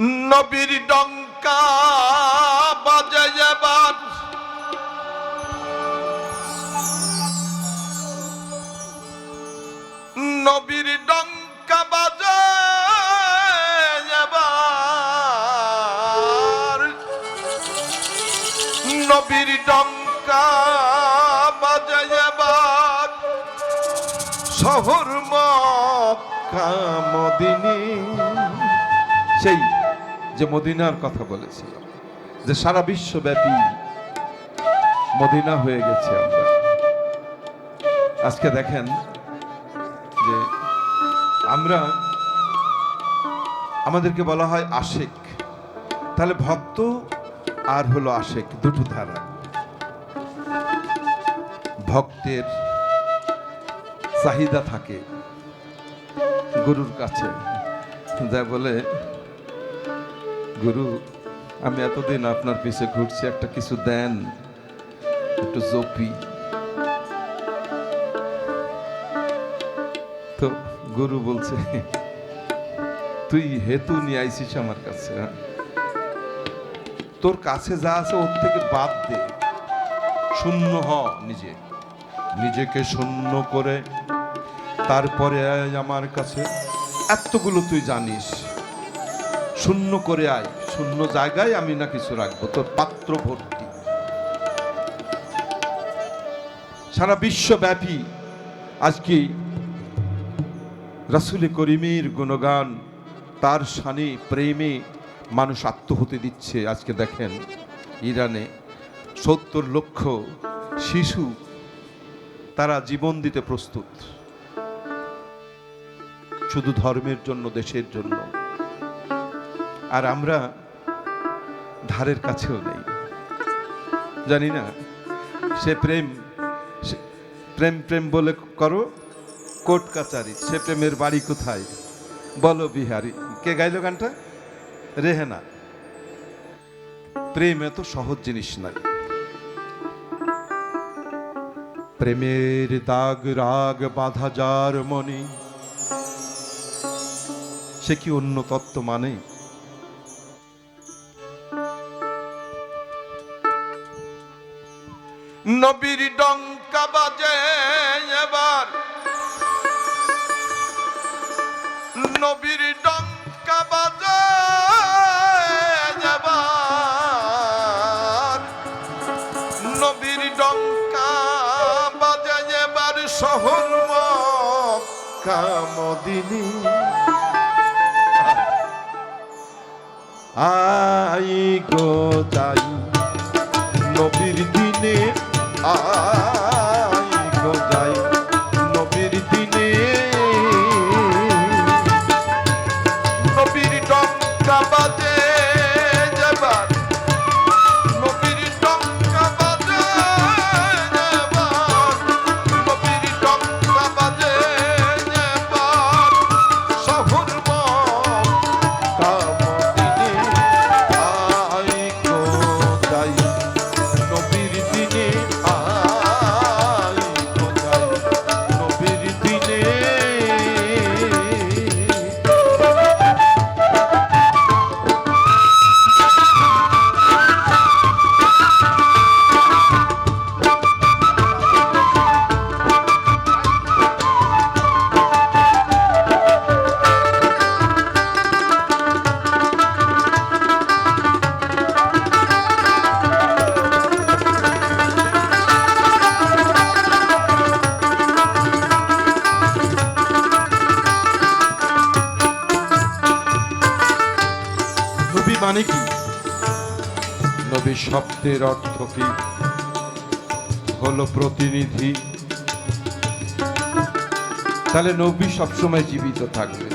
নবীর ডঙ্কা বাজে এবার, নবীর ডঙ্কা বাজে এবার, নবীর ডঙ্কা বাজে এবার, শহর মক্কা মদিনা। সেই যে মদিনার কথা বলেছিলাম, যে সারা বিশ্বব্যাপী মদিনা হয়ে গেছে। আমরা আজকে দেখেন যে আমরা, আমাদেরকে বলা হয় আশেক। তাহলে ভক্ত আর হলো আশেক, দুটো ধারা। ভক্তের চাহিদা থাকে গুরুর কাছে, যা বলে, গুরু আমি এতদিন আপনার পিছে ঘুরছি, একটা কিছু দেন, একটু জপি। তো গুরু বলছে, তুই হেতু নিয়ে আইছিস আমার কাছে, তোর কাছে যা আছে ওর থেকে বাদ দে, শূন্য হ, নিজেকে শূন্য করে তারপরে আয় আমার কাছে। এতগুলো তুই জানিস, শূন্য করে আয়, শূন্য জায়গায় আমি না কিছু রাখবো, তোর পাত্র ভর্তি। সারা বিশ্বব্যাপী আজকে রাসূল করিমের গুণগান, তার শানে প্রেমে মানুষ আত্মহতি দিচ্ছে। আজকে দেখেন ইরানে ৭০ লক্ষ শিশু তারা জীবন দিতে প্রস্তুত, শুধু ধর্মের জন্য, দেশের জন্য। আর আমরা ধারের কাছেও নেই, জানি না সে প্রেম প্রেম প্রেম বলে করো কোর্ট কাচারি, সে প্রেমের বাড়ি কোথায় বলো বিহারি। কে গাইল গানটা? রেহেনা। প্রেম এত সহজ জিনিস নাই। প্রেমের দাগ রাগ বাঁধা যার মনে, সে কি অন্য তত্ত্ব মানে? নবীর ডঙ্কা বাজে এবার, নবীর ডঙ্কা বাজে এবার, নবীর ডঙ্কা বাজে এবার, শহর মক্কা মদিনা। আই গো যাই নবীর দিনে, আই গো যাই নবীর দিনে, নবীর ডঙ্কা বাজে এবার, নবীর ডঙ্কা বাজে এবার, নবীর ডঙ্কা বাজে এবার, শহর মক্কা মদিনা। আই গো যাই নবীর দিনে, আই গো যাই নবীর দিনে। নবী মানে কি? নবী শব্দের অর্থ কি? হলো প্রতিনিধি। তাহলে নবী সবসময় জীবিত থাকবে।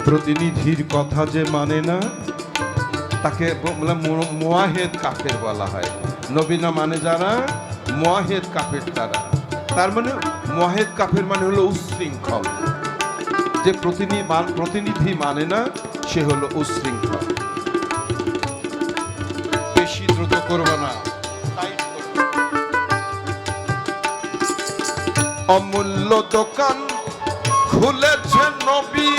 প্রতিনিধির কথা যে মানে না, তাকে মুয়াহিদ কাফের বলা হয়। নবী না মানে যারা, মুয়াহিদ কাফের তারা। তার মানে মুয়াহিদ কাফের মানে হলো উচ্ছৃঙ্খল। যে প্রতিনিধি মানে না, সে হলো উচ্ছৃঙ্খল। বেশি দ্রুত করবে না, অমূল্য দোকান খুলেছে নবী,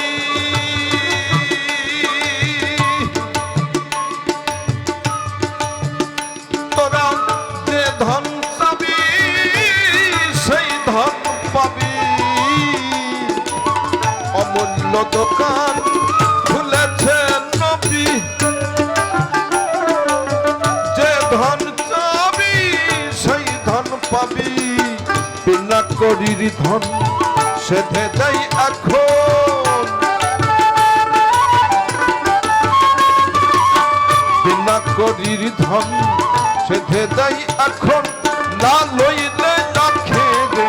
করির ধন সেধে দেয় এখন, বিনা করির ধন সেধে দেয় এখন, না লইলে রাখে রে,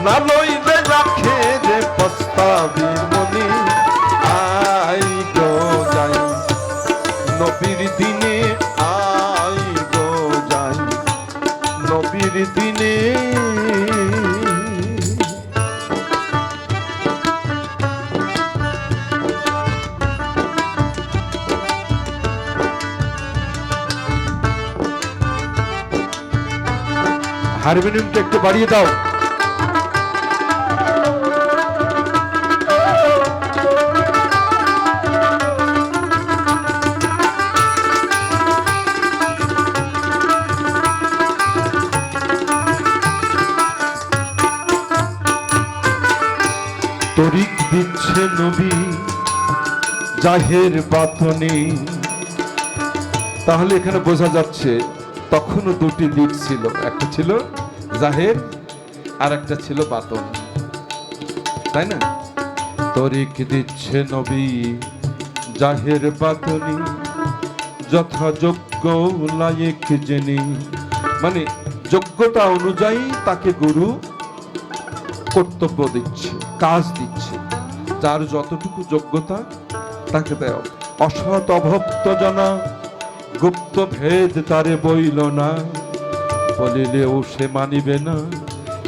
না লইলে রাখে রে পস্তাবি মনে। আই গো যাই নবীর দিনে, আই গো যাই নবীর দিনে। হারমোনিয়ামটা একটু বাড়িয়ে দাও। তরিক দিচ্ছে নবী জাহের বাতনে। তাহলে এখানে বোঝা যাচ্ছে তখনও দুটি দিক ছিল, একটা ছিল জাহের আর একটা ছিল বাতন, তাই না? তরিক দিচ্ছে নবী জাহের বাতনি, যথাযোগ্য লায়েক জেনে, মানে যোগ্যতা অনুযায়ী তাকে গুরু কর্তব্য দিচ্ছে, কাজ দিচ্ছে, যার যতটুকু যোগ্যতা তাকে দেয়। অসৎ অভক্ত জনা গুপ্ত ভেদ তারে বইল না, বলিলেও সে মানিবে না,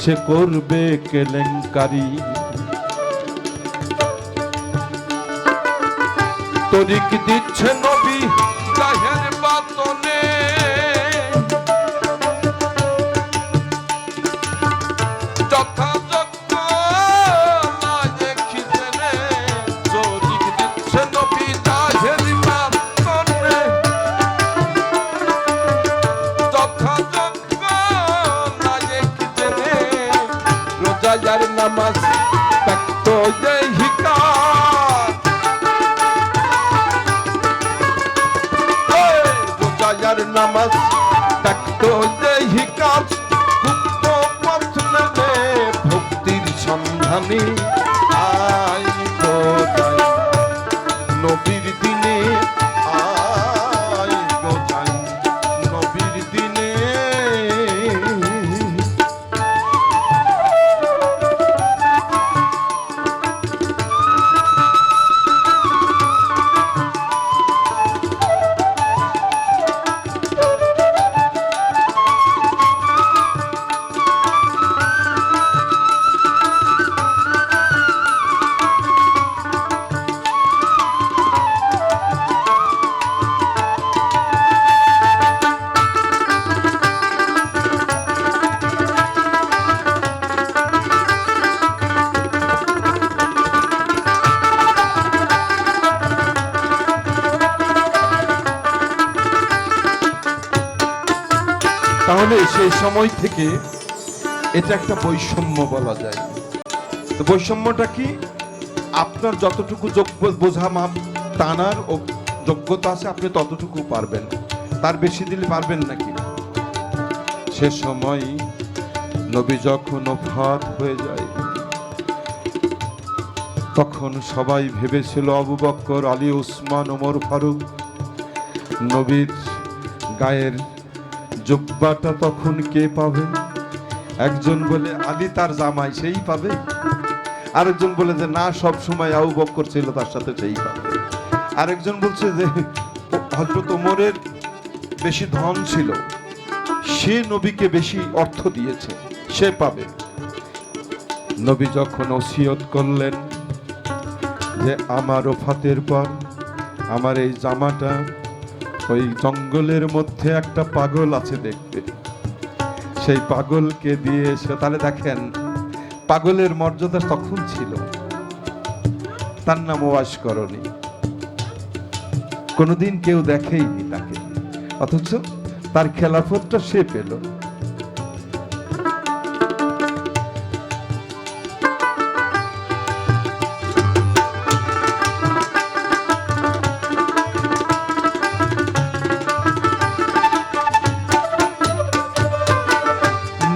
সে করবে কেলেঙ্কারি। তরিক দিচ্ছে নবী জাহের বাতনে, যথাযোগ্য লায়েক জেনে। তরিক দিচ্ছে নবী জাহের বাতনে, যথাযোগ্য লায়েক জেনে। রোজার নামাজ ত্যক্ত দেহিকা, নামাজ ত্যক্ত দেহিকা, গুপ্ত পথ নেবে ভক্তির সন্ধানে। আই গো যাই নবীর দিনে, আই গো যাই নবীর দিনে। তাহলে সেই সময় থেকে এটা একটা বৈষম্য বলা যায়। তো বৈষম্যটা কি? আপনার যতটুকু বোঝা মাপ টানার ও যোগ্যতা আছে আপনি ততটুকু পারবেন, তার বেশি দিলে পারবেন নাকি? সে সময় নবী যখন ওফাত হয়ে যায় তখন সবাই ভেবেছিল আবু বকর, আলী, উসমান, ওমর ফারুক। নবীর গায়ের জুব্বাটা তখন কে পাবে? একজন বলে আলী তার জামাই, সেই পাবে। আরেকজন বলে যে না, সব সময় আবু বকর ছিল তার সাথে, সেই পাবে। আরেকজন বলছে যে হযরত ওমরের বেশি ধন ছিল, সে নবীকে বেশি অর্থ দিয়েছে, সে পাবে। নবী যখন ওসিয়ত করলেন যে আমার ওফাতের পর আমার এই জামাটা ওই জঙ্গলের মধ্যে একটা পাগল আছে দেখবে, সেই পাগলকে দিয়ে এসে, তাহলে দেখেন পাগলের মর্যাদা তখন ছিল। তার নাম ওয়াস করনি, কোনোদিন কেউ দেখেইনি তাকে, অথচ তার খেলাফতটা সে পেল।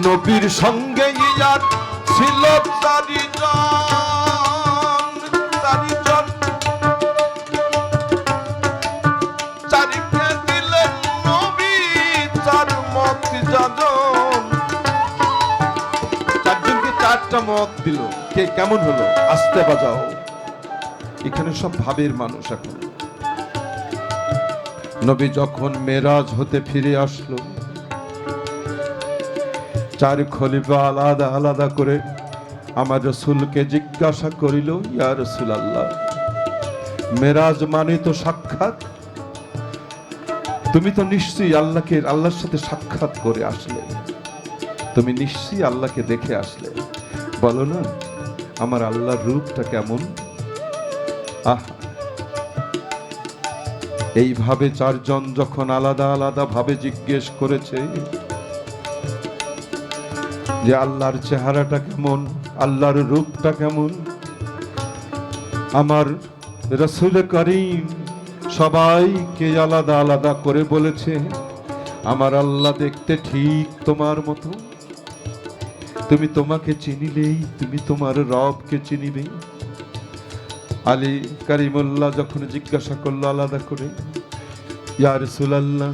নবীর সঙ্গে ইয়ার ছিল চারিজন চারিকে দিলেন নবী চার মত যাজন। চারজনকে চারটা মত দিল, কে কেমন হলো? আস্তে বাজাও। এখানে সব ভাবের মানুষ। এখন নবী যখন মেরাজ হতে ফিরে আসলো, চার খলিফা আলাদা আলাদা করে আমার রাসূলকে জিজ্ঞাসা করিল, ইয়া রাসূলুল্লাহ, মেরাজ মানে তো সাক্ষাৎ, তুমি তো নিশ্চয়ই আল্লাহর সাথে সাক্ষাৎ করে আসলে, তুমি নিশ্চয়ই আল্লাহকে দেখে আসলে, বলো না আমার আল্লাহর রূপটা কেমন? এইভাবে চারজন যখন আলাদা আলাদা ভাবে জিজ্ঞেস করেছে যে আল্লাহর চেহারাটা কেমন, আল্লাহর রূপটা কেমন, আমার রাসূল করিম সবাইকে আলাদা আলাদা করে বলেছে, আমার আল্লাহ দেখতে ঠিক তোমার মতো, তুমি তোমাকে চিনিলেই তুমি তোমার রবকে চিনিবে। আলী কারিমুল্লাহ যখন জিজ্ঞাসা করলো আলাদা করে, ইয়া রাসূলুল্লাহ,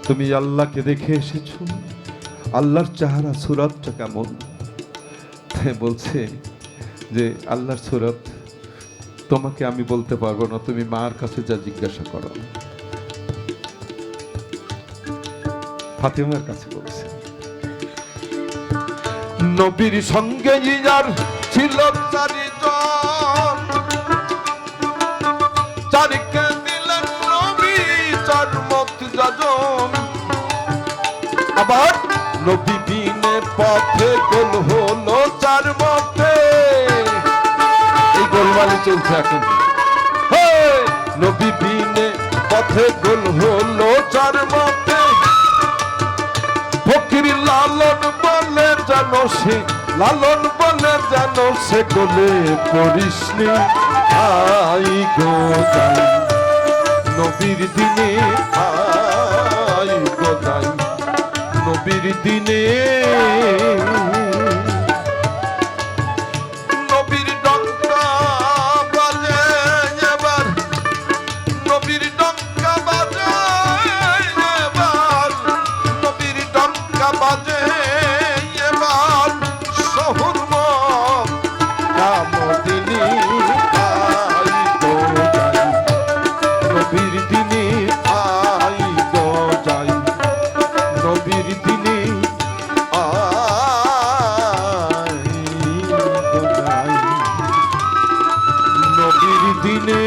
তুমি আল্লাহকে দেখে এসেছো, আল্লাহর চেহারা সুরাতটা কেমন? বলছে যে আল্লাহর সুরাত তোমাকে আমি বলতে পারবো না, তুমি মার কাছে যা জিজ্ঞাসা করো। ফাতেমার কাছে বলছে। নবীর সঙ্গে যার ছিল চারিজন, চারিকে দিলেন নবী চার মত যাজন। আবার নবী বিনে পথে গোল হলো চার মতে, এই গোলমালি চলছে এখন। নবী বিনে পথে গোল হলো চার মতে, ফকির লালন বলে জানো সে, লালন বলে জানো সে গোলে পড়িসনি, আই গো যাই নবীর দিনে, আই গো যাই নবীর দিনে। নবীর ডঙ্কা বাজে এবার, নবীর ডঙ্কা বাজে এবার, নবীর ডঙ্কা বাজে এবার, শহর মদিনী আই গো যাই নবীর দিনে, আই গো যাই নবীর দিনে, আই গো যাই নবীর দিনে।